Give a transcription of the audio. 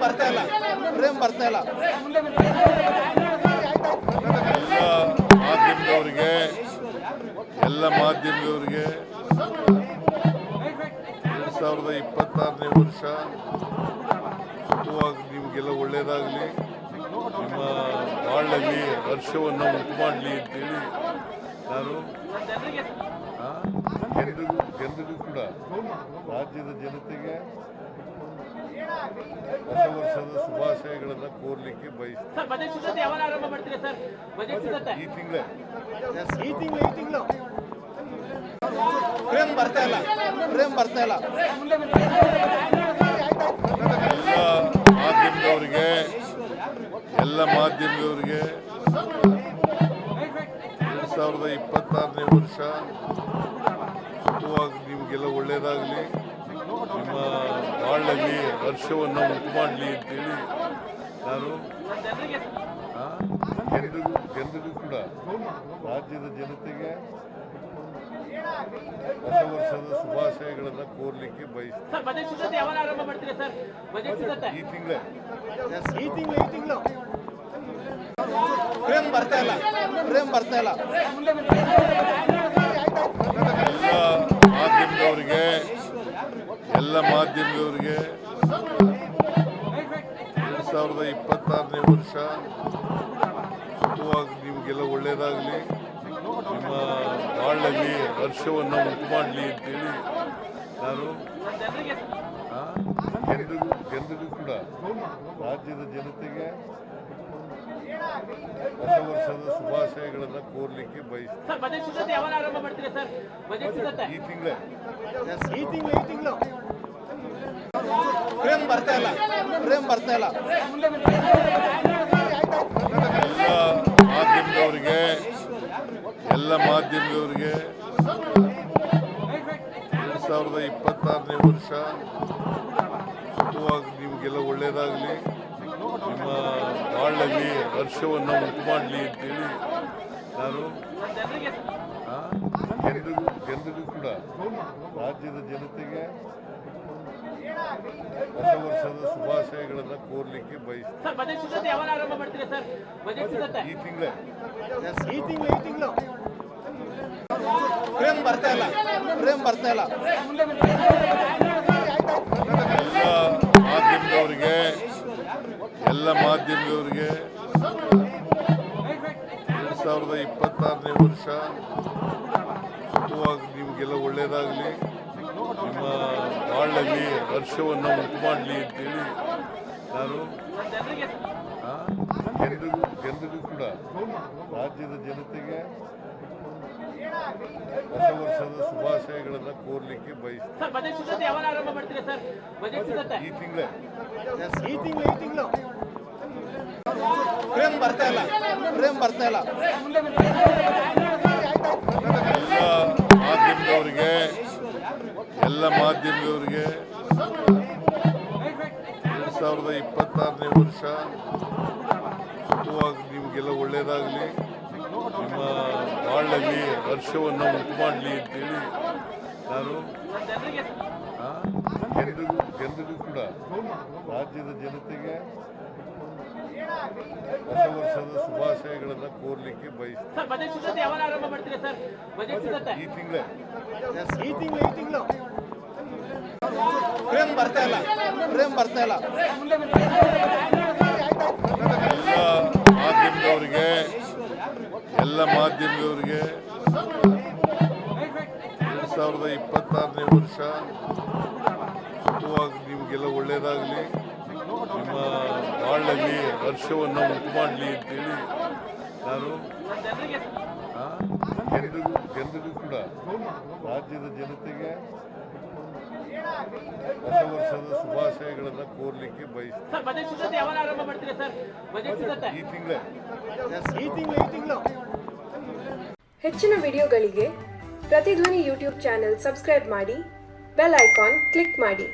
ಬರ್ತಾ ಇಲ್ಲ ಎಲ್ಲ ಮಾಧ್ಯಮದವರಿಗೆ 2026ನೇ ವರ್ಷ ಸುಖವಾಗಿ ನಿಮಗೆಲ್ಲ ಒಳ್ಳೆಯದಾಗಲಿ, ನಿಮ್ಮ ಬಾಳಲ್ಲಿ ಹರ್ಷವನ್ನು ಉಂಟು ಮಾಡಲಿ ಅಂತೇಳಿ ನಾನು ಜನರಿಗೂ ಕೂಡ ರಾಜ್ಯದ ಜನತೆಗೆ ಹೊಸ ವರ್ಷದ ಶುಭಾಶಯಗಳನ್ನು ಕೋರ್ಲಿಕ್ಕೆ ಬಯಸ್ತೀನಿ. ಈ ತಿಂಗಳೇ ಪ್ರೇಮ್ ಬರ್ತಾ ಇಲ್ಲ ಎಲ್ಲ ಮಾಧ್ಯಮದವರಿಗೆ 2026ನೇ ವರ್ಷ ಸುಖವಾಗಿ ನಿಮಗೆಲ್ಲ ಒಳ್ಳೆಯದಾಗಲಿ, ನಿಮ್ಮ ಬಾಳಲ್ಲಿ ಹರ್ಷವನ್ನು ಉಂಟು ಮಾಡಲಿ ಅಂತೇಳಿ ನಾನು ಜನರಿಗೂ ಕೂಡ ರಾಜ್ಯದ ಜನತೆಗೆ ಹೊಸ ವರ್ಷದ ಶುಭಾಶಯಗಳನ್ನು ಕೋರ್ಲಿಕ್ಕೆ ಬಯಸ್ತೀನಿ. ಈ ತಿಂಗಳೇ ಪ್ರೇಮ್ ಬರ್ತಾ ಇಲ್ಲ ಎಲ್ಲ ಮಾಧ್ಯಮದವರಿಗೆ 2026ನೇ ವರ್ಷ ಸುಖವಾಗಿ ನಿಮಗೆಲ್ಲ ಒಳ್ಳೆಯದಾಗಲಿ, ನಿಮ್ಮ ಬಾಳಲ್ಲಿ ಹರ್ಷವನ್ನು ಉಂಟು ಮಾಡಲಿ ಅಂತೇಳಿ ನಾನು ಜನರಿಗೂ ಕೂಡ ರಾಜ್ಯದ ಜನತೆಗೆ ಹೊಸ ವರ್ಷದ ಶುಭಾಶಯಗಳನ್ನು ಕೋರ್ಲಿಕ್ಕೆ ಬಯಸ್ತೀನಿ. ಈ ತಿಂಗಳೇ ಪ್ರೇಮ್ ಬರ್ತಾ ಇಲ್ಲ ಎಲ್ಲ ಮಾಧ್ಯಮದವರಿಗೆ 2026ನೇ ವರ್ಷ ಸುಖವಾಗಿ ನಿಮಗೆಲ್ಲ ಒಳ್ಳೆಯದಾಗಲಿ, ನಿಮ್ಮ ಬಾಳಲ್ಲಿ ಹರ್ಷವನ್ನು ಉಂಟು ಮಾಡಲಿ ಅಂತೇಳಿ ನಾನು ಜನರಿಗೂ ಕೂಡ ರಾಜ್ಯದ ಜನತೆಗೆ ಹೊಸ ವರ್ಷದ ಶುಭಾಶಯಗಳನ್ನು ಕೋರ್ಲಿಕ್ಕೆ ಬಯಸ್ತೀನಿ. ಈ ತಿಂಗಳೇ ಪ್ರೇಮ್ ಬರ್ತಾ ಇಲ್ಲ ಎಲ್ಲ ಮಾಧ್ಯಮದವರಿಗೆ 2026ನೇ ವರ್ಷ ಸುಖವಾಗಿ ನಿಮಗೆಲ್ಲ ಒಳ್ಳೆಯದಾಗಲಿ, ನಿಮ್ಮ ಬಾಳಲ್ಲಿ ಹರ್ಷವನ್ನು ಉಂಟು ಮಾಡಲಿ ಅಂತೇಳಿ ನಾನು ಜನರಿಗೂ ಕೂಡ ರಾಜ್ಯದ ಜನತೆಗೆ ಹೊಸ ವರ್ಷದ ಶುಭಾಶಯಗಳನ್ನು ಕೋರ್ಲಿಕ್ಕೆ ಬಯಸ್ತೀನಿ. ಈ ತಿಂಗಳೇ ಪ್ರೇಮ್ ಬರ್ತಾ ಇಲ್ಲ ಎಲ್ಲ ಮಾಧ್ಯಮದವರಿಗೆ 2026ನೇ ವರ್ಷ ಸುಖವಾಗಿ ನಿಮಗೆಲ್ಲ ಒಳ್ಳೆಯದಾಗಲಿ, ನಿಮ್ಮ ಬಾಳಲ್ಲಿ ಹರ್ಷವನ್ನು ಉಂಟು ಮಾಡಲಿ ಅಂತೇಳಿ ನಾನು ಜನರಿಗೂ ಕೂಡ ರಾಜ್ಯದ ಜನತೆಗೆ ಹೊಸ ವರ್ಷದ ಶುಭಾಶಯಗಳನ್ನು ಕೋರ್ಲಿಕ್ಕೆ ಬಯಸ್ತೀನಿ. ಈ ತಿಂಗಳೇ ಪ್ರೇಮ್ ಬರ್ತಾ ಇಲ್ಲ ಎಲ್ಲ ಮಾಧ್ಯಮದವರಿಗೆ 2026ನೇ ವರ್ಷ ಸುಖವಾಗಿ ನಿಮಗೆಲ್ಲ ಒಳ್ಳೆಯದಾಗಲಿ, ನಿಮ್ಮ ಬಾಳಲ್ಲಿ ಹರ್ಷವನ್ನು ಉಂಟು ಮಾಡಲಿ ಅಂತೇಳಿ ನಾನು ಜನರಿಗೂ ಕೂಡ ರಾಜ್ಯದ ಜನತೆಗೆ ಹೊಸ ವರ್ಷದ ಶುಭಾಶಯಗಳನ್ನು ಕೋರ್ಲಿಕ್ಕೆ ಬಯಸ್ತೀನಿ. ಈ ತಿಂಗಳೇ ಹೆಚ್ಚಿನ ವಿಡಿಯೋಗಳಿಗೆ ಪ್ರತಿಧ್ವನಿ ಯೂಟ್ಯೂಬ್ ಚಾನೆಲ್ ಸಬ್ಸ್ಕ್ರೈಬ್ ಮಾಡಿ, ಬೆಲ್ ಐಕಾನ್ ಕ್ಲಿಕ್ ಮಾಡಿ.